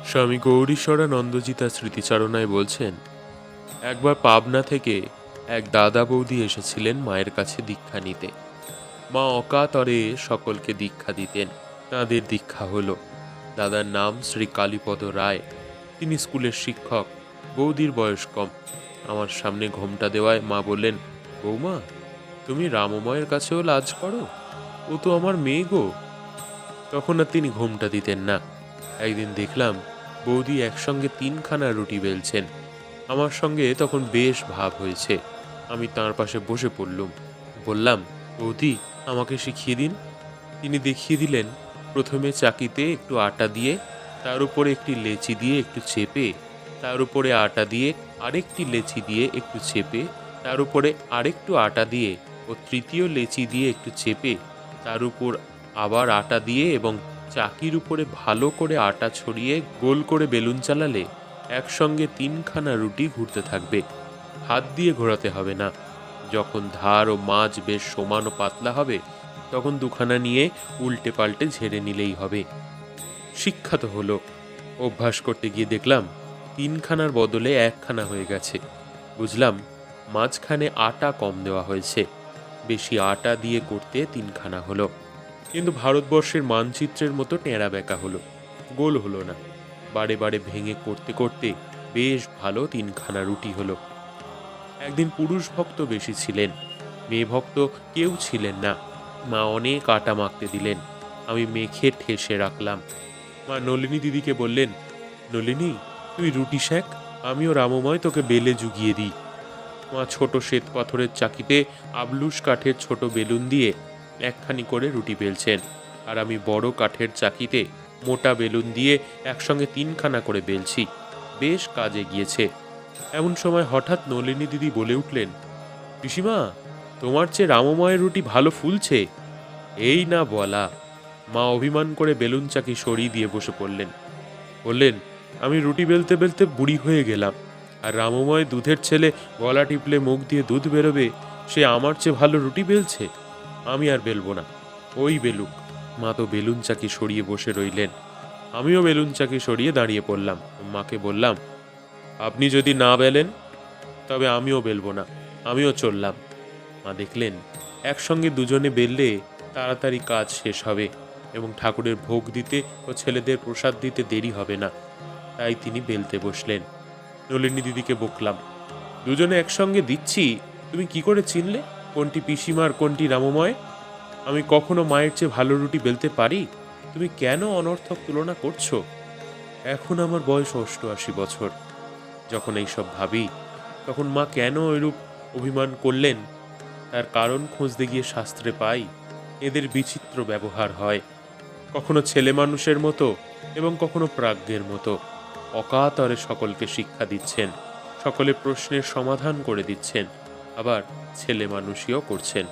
স্বামী গৌরীশ্বরানন্দজি তার স্মৃতিচারণায় বলছেন, একবার পাবনা থেকে এক দাদা বৌদি এসেছিলেন মায়ের কাছে দীক্ষা নিতে। মা অকাতরে সকলকে দীক্ষা দিতেন। তাঁদের দীক্ষা হলো। দাদার নাম শ্রী কালীপদ রায়। তিনি স্কুলের শিক্ষক। বৌদির বয়স কম। আমার সামনে ঘোমটা দেওয়ায় মা বললেন, বৌমা, তুমি রামময়ের কাছেও লাজ করো? ও তো আমার মেয়ে গো। তখন আর তিনি ঘোমটা দিতেন না। একদিন দেখলাম বৌদি একসঙ্গে 3খানা রুটি বেলছেন। আমার সঙ্গে তখন বেশ ভাব হয়েছে। আমি তাঁর পাশে বসে পড়লুম। বললাম, বৌদি, আমাকে শিখিয়ে দিন। তিনি দেখিয়ে দিলেন, প্রথমে চাকিতে একটু আটা দিয়ে, তার উপরে একটি লেচি দিয়ে একটু চেপে, তার উপরে আটা দিয়ে আরেকটি লেচি দিয়ে একটু চেপে, তার উপরে আরেকটু আটা দিয়ে ও তৃতীয় লেচি দিয়ে একটু চেপে, তার উপর আবার আটা দিয়ে এবং চাকির উপরে ভালো করে আটা ছড়িয়ে গোল করে বেলুন চালালে একসঙ্গে 3খানা রুটি ঘুরতে থাকবে। হাত দিয়ে ঘোরাতে হবে না। যখন ধার ও মাঝ বেশ সমান ও পাতলা হবে, তখন 2খানা নিয়ে উল্টে পাল্টে ঝেড়ে নিলেই হবে। শিক্ষা তো হলো। অভ্যাস করতে গিয়ে দেখলাম 3খানার বদলে 1খানা হয়ে গেছে। বুঝলাম মাঝখানে আটা কম দেওয়া হয়েছে। বেশি আটা দিয়ে করতে 3খানা হলো। কিন্তু ভারতবর্ষের মানচিত্রের মতো টেঁড়া বেঁকা হলো, গোল হলো না। বারে বারে ভেঙে করতে করতে বেশ ভালো 3খানা রুটি হলো। একদিন পুরুষ ভক্ত বেশি ছিলেন, মেয়ে ভক্ত কেউ ছিলেন না। মা অনেক আটা মাখতে দিলেন। আমি মেখে ঠেসে রাখলাম। মা নলিনী দিদিকে বললেন, নলিনী, তুই রুটি শেখ, আমিও রামময় তোকে বেলে জুগিয়ে দিই। মা ছোট শ্বেত পাথরের চাকিতে আবলুস কাঠের ছোট বেলুন দিয়ে একখানি করে রুটি বেলছেন, আর আমি বড় কাঠের চাকিতে মোটা বেলুন দিয়ে একসঙ্গে 3খানা করে বেলছি। বেশ কাজে গিয়েছে। এমন সময় হঠাৎ নলিনী দিদি বলে উঠলেন, পিসিমা, তোমার চেয়ে রামময়ের রুটি ভালো ফুলছে। এই না বলা, মা অভিমান করে বেলুন চাকি সরিয়ে দিয়ে বসে পড়লেন। বললেন, আমি রুটি বেলতে বেলতে বুড়ি হয়ে গেলাম, আর রামময় দুধের ছেলে গলা টিপলে মুখ দিয়ে দুধ বেরোবে, সে আমার চেয়ে ভালো রুটি বেলছে। আমি আর বেলবো না, ওই বেলুক। মা তো বেলুন চাকি সরিয়ে বসে রইলেন। আমিও বেলুন চাকি সরিয়ে দাঁড়িয়ে পড়লাম। মাকে বললাম, আপনি যদি না বেলেন তবে আমিও বেলবো না, আমিও চললাম। মা দেখলেন একসঙ্গে দুজনে বেললে তাড়াতাড়ি কাজ শেষ হবে এবং ঠাকুরের ভোগ দিতে ও ছেলেদের প্রসাদ দিতে দেরি হবে না। তাই তিনি বেলতে বসলেন। নলিনী দিদিকে বকলাম, দুজনে একসঙ্গে দিচ্ছি, তুমি কি করে চিনলে কোনটি পিসিমার কোনটি রামময়? আমি কখনো মায়ের চেয়ে ভালো রুটি বেলতে পারি? তুমি কেন অনর্থক তুলনা করছো? এখন আমার বয়স 88 বছর। যখন এইসব ভাবি, তখন মা কেন এরূপ অভিমান করলেন তার কারণ খুঁজতে গিয়ে শাস্ত্রে পাই, এদের বিচিত্র ব্যবহার হয়। কখনো ছেলে মানুষের মতো এবং কখনো প্রাজ্ঞের মতো। অকাতরে সকলকে শিক্ষা দিচ্ছেন, সকলে প্রশ্নের সমাধান করে দিচ্ছেন, আবার ছেলে মানুষইও করছেন।